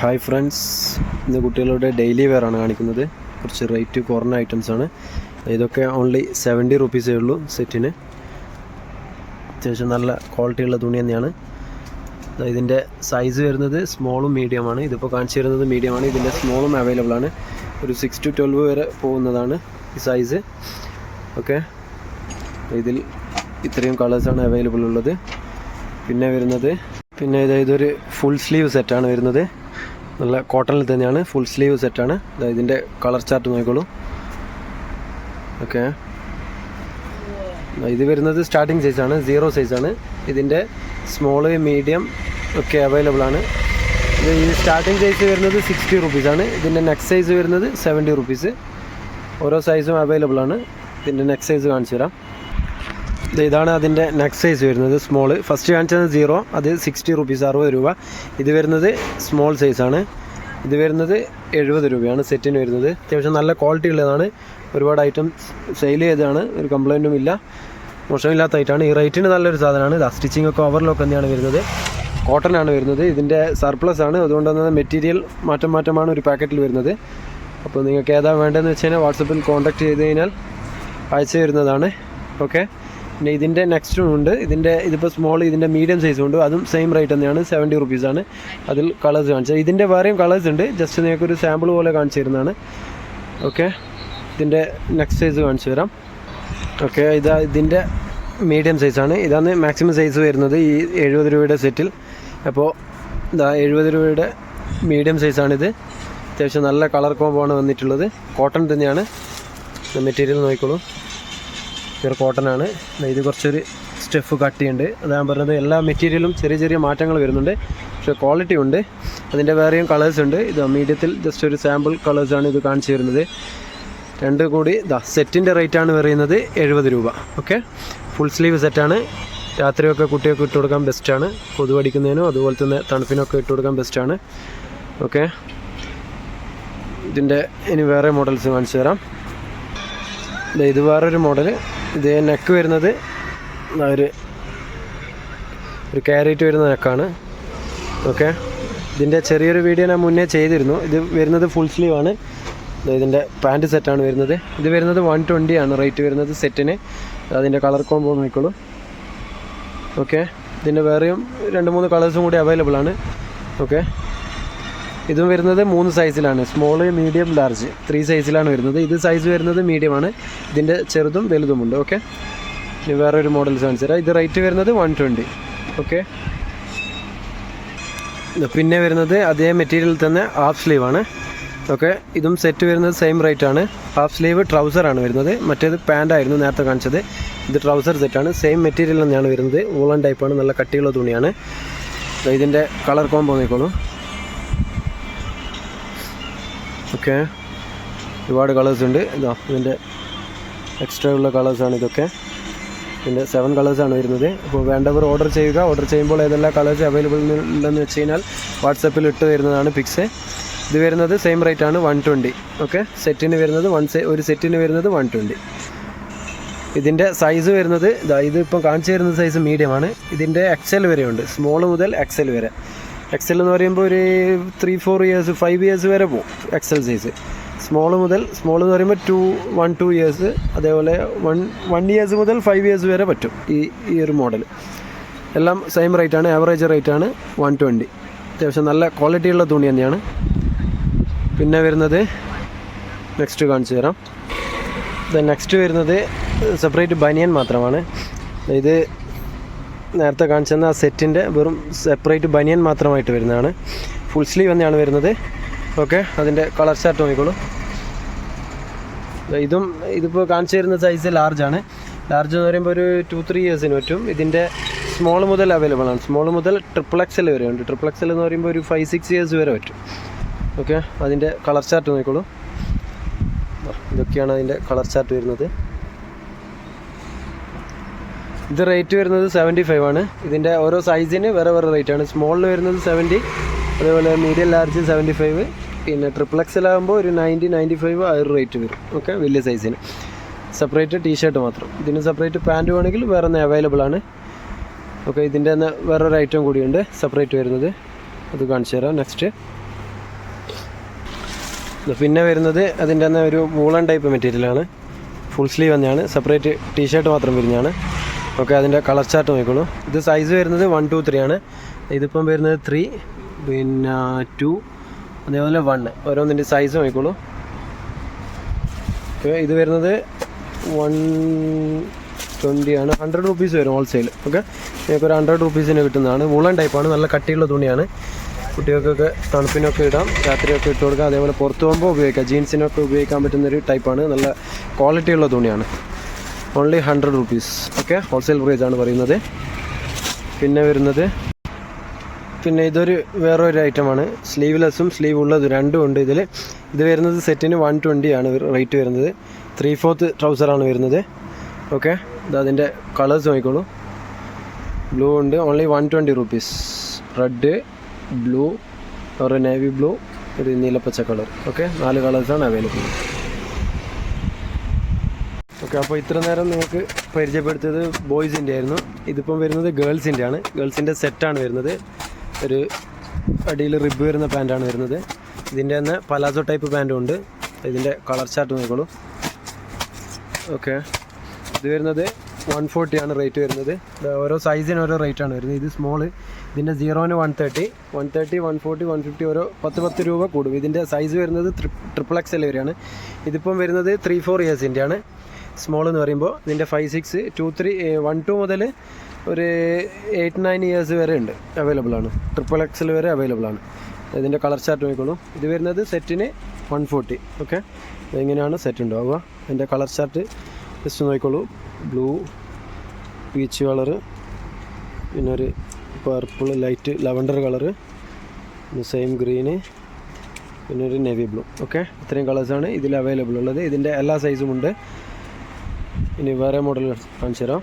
Hi friends, ഇന്ന് കുട്ടികളുടെ daily wear ആണ് കാണിക്കുന്നത്. കുറച്ച് റേറ്റ് കുറഞ്ഞ ഐറ്റംസ് ആണ്. ഇതൊക്കെ ഓൺലി 70 റുപ്പീസേ ഉള്ളൂ സെറ്റിന്. അത്യാവശ്യം നല്ല ക്വാളിറ്റിയുള്ള തുണി തന്നെയാണ്. ഇതിൻ്റെ സൈസ് വരുന്നത് സ്മോളും മീഡിയമാണ്. ഇതിപ്പോൾ കാണിച്ചു തരുന്നത് മീഡിയമാണ്. ഇതിൻ്റെ സ്മോളും അവൈലബിൾ ആണ്. ഒരു 6 to 12 വരെ പോകുന്നതാണ് ഈ സൈസ്. ഓക്കെ, ഇതിൽ ഇത്രയും കളേഴ്സാണ് അവൈലബിൾ ഉള്ളത്. പിന്നെ ഇതൊരു ഫുൾ സ്ലീവ് സെറ്റാണ് വരുന്നത്. നല്ല കോട്ടണിൽ തന്നെയാണ്, ഫുൾ സ്ലീവ് സെറ്റാണ്. ഇതിൻ്റെ കളർ ചാർട്ട് നോക്കിക്കോളൂ. ഓക്കെ, ഇത് വരുന്നത് സ്റ്റാർട്ടിങ് സൈസാണ്, 0 സൈസാണ്. ഇതിൻ്റെ സ്മോള് മീഡിയം ഒക്കെ അവൈലബിൾ ആണ്. ഈ സ്റ്റാർട്ടിങ് സൈസ് വരുന്നത് 60 റുപ്പീസാണ്. ഇതിൻ്റെ നെക്സ്റ്റ് സൈസ് വരുന്നത് 70 റുപ്പീസ്. ഓരോ സൈസും അവൈലബിൾ ആണ്. ഇതിൻ്റെ നെക്സ്റ്റ് സൈസ് കാണിച്ചു തരാം. ഇതാണ് അതിൻ്റെ നെക്സ്റ്റ് സൈസ് വരുന്നത്, സ്മോള്. ഫസ്റ്റ് കാണിച്ചത് 0, അത് 60 റുപ്പീസ്, 60 രൂപ. ഇത് വരുന്നത് സ്മോൾ സൈസാണ്. ഇത് വരുന്നത് 70 രൂപയാണ് സെറ്റിന് വരുന്നത്. അത്യാവശ്യം നല്ല ക്വാളിറ്റി ഉള്ളതാണ്. ഒരുപാട് ഐറ്റം സെയിൽ ചെയ്തതാണ്, ഒരു കംപ്ലൈൻറ്റും ഇല്ല, മോശമില്ലാത്ത ഐറ്റമാണ്. ഈ റേറ്റിന് നല്ലൊരു സാധനമാണ്. സ്റ്റിച്ചിങ് ഒക്കെ ഓവർലോക്ക് തന്നെയാണ് വരുന്നത്, കോട്ടനാണ് വരുന്നത്. ഇതിൻ്റെ സർപ്ലസ് ആണ്, അതുകൊണ്ട് തന്നെ മെറ്റീരിയൽ മാറ്റമാണ് ഒരു പാക്കറ്റിൽ വരുന്നത്. അപ്പോൾ നിങ്ങൾക്ക് ഏതാ വേണ്ടതെന്ന് വെച്ച് കഴിഞ്ഞാൽ വാട്സപ്പിൽ കോൺടാക്ട് ചെയ്ത് കഴിഞ്ഞാൽ അയച്ചു തരുന്നതാണ്. ഓക്കെ, പിന്നെ ഇതിൻ്റെ നെക്സ്റ്റും ഉണ്ട്. ഇതിപ്പോൾ സ്മോൾ, ഇതിൻ്റെ മീഡിയം സൈസും ഉണ്ട്. അതും സെയിം റേറ്റ് തന്നെയാണ്, 70 റുപ്പീസാണ്. അതിൽ കളേഴ്സ് കാണിച്ചത്. ഇതിൻ്റെ വേറെയും കളേഴ്സ് ഉണ്ട്, ജസ്റ്റ് നിങ്ങൾക്കൊരു സാമ്പിൾ പോലെ കാണിച്ചു തരുന്നതാണ്. ഓക്കെ, ഇതിൻ്റെ നെക്സ്റ്റ് സൈസ് കാണിച്ചു തരാം. ഓക്കെ, ഇതിൻ്റെ മീഡിയം സൈസാണ്. ഇതാണ് മാക്സിമം സൈസ് വരുന്നത് ഈ 70 രൂപയുടെ സെറ്റിൽ. അപ്പോൾ 70 രൂപയുടെ മീഡിയം സൈസാണിത്. അത്യാവശ്യം നല്ല കളർ കോംബോ ആണ് വന്നിട്ടുള്ളത്. കോട്ടൺ തന്നെയാണ് മെറ്റീരിയൽ, നോക്കിക്കോളൂ. പ്യുർ കോട്ടനാണ്. ഇത് കുറച്ചൊരു സ്റ്റെഫ് കട്ടിയുണ്ട്. അത് ഞാൻ പറഞ്ഞത്, എല്ലാ മെറ്റീരിയലും ചെറിയ മാറ്റങ്ങൾ വരുന്നുണ്ട്, പക്ഷേ ക്വാളിറ്റി ഉണ്ട്. അതിൻ്റെ വേറെയും കളേഴ്സ് ഉണ്ട്. ഇത് മീഡിയത്തിൽ ജസ്റ്റ് ഒരു സാമ്പിൾ കളേഴ്സാണ് ഇത് കാണിച്ചു തരുന്നത്. രണ്ട് കൂടി സെറ്റിൻ്റെ റേറ്റാണ് പറയുന്നത് 70 രൂപ. ഓക്കെ, ഫുൾ സ്ലീവ് സെറ്റാണ്. രാത്രിയൊക്കെ കുട്ടികൾക്ക് ഇട്ട് കൊടുക്കാൻ ബെസ്റ്റാണ്. കൊതുകടിക്കുന്നതിനും അതുപോലെ തന്നെ തണുപ്പിനൊക്കെ ഇട്ട് കൊടുക്കാൻ ബെസ്റ്റാണ്. ഓക്കെ, ഇതിൻ്റെ ഇനി വേറെ മോഡൽസ് കാണിച്ചു തരാം. ഇത് വേറൊരു മോഡൽ. ഇത് നെക്ക് വരുന്നത് ഒരു ക്യാരറ്റ് വരുന്ന നെക്കാണ്. ഓക്കെ, ഇതിൻ്റെ ചെറിയൊരു വീഡിയോ ഞാൻ മുന്നേ ചെയ്തിരുന്നു. ഇത് വരുന്നത് ഫുൾ സ്ലീവ് ആണ്. ഇതിൻ്റെ പാൻറ്റ് സെറ്റാണ് വരുന്നത്. ഇത് വരുന്നത് 120 ആണ് റേറ്റ് വരുന്നത് സെറ്റിന്. അതിൻ്റെ കളർ കോംബോ നോക്കിക്കോളൂ. ഓക്കെ, ഇതിൻ്റെ വേറെയും 2-3 കളേഴ്സും കൂടി അവൈലബിൾ ആണ്. ഓക്കെ, ഇതും വരുന്നത് 3 സൈസിലാണ്, സ്മോള് മീഡിയം ലാർജ് 3 സൈസിലാണ് വരുന്നത്. ഇത് സൈസ് വരുന്നത് മീഡിയമാണ്. ഇതിൻ്റെ ചെറുതും വലുതുമുണ്ട്. ഓക്കെ, ഇനി വേറൊരു മോഡൽസ് കാണിച്ചു തരാം. ഇത് റേറ്റ് വരുന്നത് 120. ഓക്കെ, പിന്നെ വരുന്നത് അതേ മെറ്റീരിയൽ തന്നെ ഹാഫ് സ്ലീവ് ആണ്. ഓക്കെ, ഇതും സെറ്റ് വരുന്നത് സെയിം റേറ്റ് ആണ്. ഹാഫ് സ്ലീവ് ട്രൗസറാണ് വരുന്നത്. മറ്റേത് പാൻ്റായിരുന്നു നേരത്തെ കാണിച്ചത്. ഇത് ട്രൗസർ സെറ്റാണ്. സെയിം മെറ്റീരിയൽ തന്നെയാണ് വരുന്നത്. വൂളൻ ടൈപ്പാണ്, നല്ല കട്ടിയുള്ള തുണിയാണ്. ഇതിൻ്റെ കളർ കോംബോ നോക്കിക്കോളൂ. ഓക്കെ, ഒരുപാട് കളേഴ്സ് ഉണ്ട്. ഇതിൻ്റെ എക്സ്ട്രാ ഉള്ള കളേഴ്സാണ് ഇതൊക്കെ. ഇതിൻ്റെ 7 കളേഴ്സാണ് വരുന്നത്. അപ്പോൾ വേണ്ടവർ ഓർഡർ ചെയ്യുക. ഓർഡർ ചെയ്യുമ്പോൾ ഏതെല്ലാം കളേഴ്സ് അവൈലബിൾ ഉണ്ടെന്ന് വെച്ച് കഴിഞ്ഞാൽ വാട്സപ്പിൽ ഇട്ട് തരുന്നതാണ് പിക്സ്. ഇത് വരുന്നത് സെയിം റേറ്റ് ആണ്, 120. ഓക്കെ, സെറ്റിന് വരുന്നത് ഒരു സെറ്റിന് വരുന്നത് 120. ഇതിൻ്റെ സൈസ് വരുന്നത് ഇതിപ്പം കാണിച്ചു തരുന്ന സൈസ് മീഡിയമാണ്. ഇതിൻ്റെ XL വരെയുണ്ട്, സ്മോൾ മുതൽ XL വരെ. XL എന്ന് പറയുമ്പോൾ ഒരു 3-4 ഇയേഴ്സ് 5 ഇയേഴ്സ് വരെ പോകും XL സൈസ്. സ്മോൾ എന്ന് പറയുമ്പോൾ 1-2 ഇയേഴ്സ്, അതേപോലെ 1 ഇയേഴ്സ് മുതൽ 5 ഇയേഴ്സ് വരെ പറ്റും ഈ ഒരു മോഡൽ. എല്ലാം സെയിം റേറ്റാണ്, ആവറേജ് റേറ്റാണ് 120. അത്യാവശ്യം നല്ല ക്വാളിറ്റിയുള്ള തുണി തന്നെയാണ്. പിന്നെ വരുന്നത് നെക്സ്റ്റ് കാണിച്ചു തരാം. നെക്സ്റ്റ് വരുന്നത് സെപ്പറേറ്റ് ബനിയൻ മാത്രമാണ്. ഇത് നേരത്തെ കാണിച്ചെന്ന ആ സെറ്റിൻ്റെ വെറും സെപ്പറേറ്റ് ബനിയൻ മാത്രമായിട്ട് വരുന്നതാണ്. ഫുൾ സ്ലീവ് തന്നെയാണ് വരുന്നത്. ഓക്കെ, അതിൻ്റെ കളർ ചാർട്ട് നോക്കിക്കോളൂ. ഇതിപ്പോൾ കാണിച്ചു തരുന്ന സൈസ് ലാർജാണ്. ലാർജ് എന്ന് പറയുമ്പോൾ ഒരു 2-3 ഇയേഴ്സിന് പറ്റും. ഇതിൻ്റെ സ്മോൾ മുതൽ അവൈലബിൾ ആണ്. സ്മോൾ മുതൽ XXL വരെ ഉണ്ട്. XXL എന്ന് പറയുമ്പോൾ ഒരു 5-6 ഇയേഴ്സ് വരെ പറ്റും. ഓക്കെ, അതിൻ്റെ കളർ ചാർട്ട് നോക്കിക്കോളൂ. ഇതൊക്കെയാണ് അതിൻ്റെ കളർ ചാർട്ട് വരുന്നത്. ഇത് റേറ്റ് വരുന്നത് 75 ആണ്. ഇതിൻ്റെ ഓരോ സൈസിന് വേറെ റേറ്റാണ്. സ്മോളിൽ വരുന്നത് 70, അതേപോലെ മീഡിയം ലാർജ് 75, പിന്നെ XXL ആകുമ്പോൾ ഒരു 90-95 ആ ഒരു റേറ്റ് വരും. ഓക്കെ, വലിയ സൈസിന് സെപ്പറേറ്റ് ടീഷർട്ട് മാത്രം. ഇതിന് സെപ്പറേറ്റ് പാൻറ്റ് വേണമെങ്കിൽ വേറെ അവൈലബിൾ ആണ്. ഓക്കെ, ഇതിൻ്റെ തന്നെ വേറൊരു ഐറ്റം കൂടിയുണ്ട് സെപ്പറേറ്റ് വരുന്നത്. അത് കാണിച്ചു തരാം. നെക്സ്റ്റ് പിന്നെ വരുന്നത് അതിൻ്റെ തന്നെ ഒരു വൂളൻ ടൈപ്പ് മെറ്റീരിയലാണ്, ഫുൾ സ്ലീവ് തന്നെയാണ്, സെപ്പറേറ്റ് ടീഷർട്ട് മാത്രം വരുന്നതാണ്. ഓക്കെ, അതിൻ്റെ കളർ ചാർട്ട് നോക്കിക്കോളൂ. ഇത് സൈസ് വരുന്നത് 1, 2, 3 ആണ്. ഇതിപ്പം വരുന്നത് 3, പിന്നെ 2, അതേപോലെ 1. ഓരോന്നിൻ്റെ സൈസ് നോക്കിക്കോളൂ. ഓക്കെ, ഇത് വരുന്നത് 120 ആണ്. 100 റുപ്പീസ് വരും ഹോൾസെയിൽ. ഓക്കെ, നിങ്ങൾക്ക് ഒരു 100 റുപ്പീസിന് കിട്ടുന്നതാണ്. വൂളൻ ടൈപ്പാണ്, നല്ല കട്ടിയുള്ള തുണിയാണ്. കുട്ടികൾക്കൊക്കെ തണുപ്പിനൊക്കെ ഇടാം, രാത്രിയൊക്കെ ഇട്ട് കൊടുക്കാം. അതേപോലെ പുറത്ത് പോകുമ്പോൾ ഉപയോഗിക്കാം, ജീൻസിനൊക്കെ ഉപയോഗിക്കാൻ പറ്റുന്നൊരു ടൈപ്പാണ്. നല്ല ക്വാളിറ്റിയുള്ള തുണിയാണ്. Only 100 rupees. ഓക്കെ, ഹോൾസെയിൽ പ്രൈസാണ് പറയുന്നത്. പിന്നെ വരുന്നത്, പിന്നെ ഇതൊരു വേറൊരു ഐറ്റമാണ്. സ്ലീവ്ലെസ്സും സ്ലീവ് ഉള്ളതും രണ്ടും ഉണ്ട് ഇതിൽ. ഇത് വരുന്നത് സെറ്റിന് 120 ആണ് റേറ്റ് വരുന്നത്. 3/4 ട്രൗസറാണ് വരുന്നത്. ഓക്കെ, ഇതതിൻ്റെ കളേഴ്സ് നോക്കിക്കോളൂ. ബ്ലൂ ഉണ്ട്, ഓൺലി 120 റുപ്പീസ്. റെഡ്, ബ്ലൂ, ഒരു നേവി ബ്ലൂ, ഒരു നീലപ്പച്ച കളർ. ഓക്കെ, 4 കളേഴ്സാണ് അവൈലബിൾ. ഓക്കെ, അപ്പോൾ ഇത്ര നേരം നിങ്ങൾക്ക് പരിചയപ്പെടുത്തിയത് ബോയ്സിൻ്റെ ആയിരുന്നു. ഇതിപ്പം വരുന്നത് ഗേൾസിൻ്റെ ആണ്. ഗേൾസിൻ്റെ സെറ്റാണ് വരുന്നത്. ഒരു അടിയിൽ റിബ് വരുന്ന പാൻറ്റാണ് വരുന്നത്. ഇതിൻ്റെ തന്നെ പലാസോ ടൈപ്പ് പാൻറ്റും ഉണ്ട്. ഇതിൻ്റെ കളർ ചാർട്ട് നോക്കിക്കോളൂ. ഓക്കെ, ഇത് വരുന്നത് 140 ആണ് റേറ്റ് വരുന്നത്. ഓരോ സൈസിന് ഓരോ റേറ്റാണ് വരുന്നത്. ഇത് സ്മോള്, ഇതിൻ്റെ 0-ന് 130, 140, 150 ഓരോ 10 രൂപ കൂടും. ഇതിൻ്റെ സൈസ് വരുന്നത് XXL വരെയാണ്. ഇതിപ്പം വരുന്നത് 3-4 ഇയേഴ്സിൻ്റെ ആണ് സ്മോൾ എന്ന് പറയുമ്പോൾ. ഇതിൻ്റെ 5, 6, 2, 3, 1, 2 മുതൽ ഒരു 8, 9 ഇയേഴ്സ് വരെ ഉണ്ട്, അവൈലബിൾ ആണ്. XXL വരെ അവൈലബിൾ ആണ്. ഇതിൻ്റെ കളർ ചാർട്ട് നോക്കിക്കോളൂ. ഇത് വരുന്നത് സെറ്റിന് 140. ഓക്കെ, ഇങ്ങനെയാണ് സെറ്റ് ഉണ്ടാവുക. ഇതിൻ്റെ കളർ ചാർട്ട് ജസ്റ്റ് നോക്കിക്കോളൂ. ബ്ലൂ, പീച്ച് കളറ്, പിന്നെ ഒരു purple, light lavender colour, same green, പിന്നെ ഒരു നേവി ബ്ലൂ. ഓക്കെ, ഇത്രയും കളേഴ്സാണ് ഇതിൽ അവൈലബിൾ ഉള്ളത്. ഇതിൻ്റെ എല്ലാ സൈസും ഉണ്ട്. ഇനി വേറെ മോഡൽ കാണിച്ചു തരാം.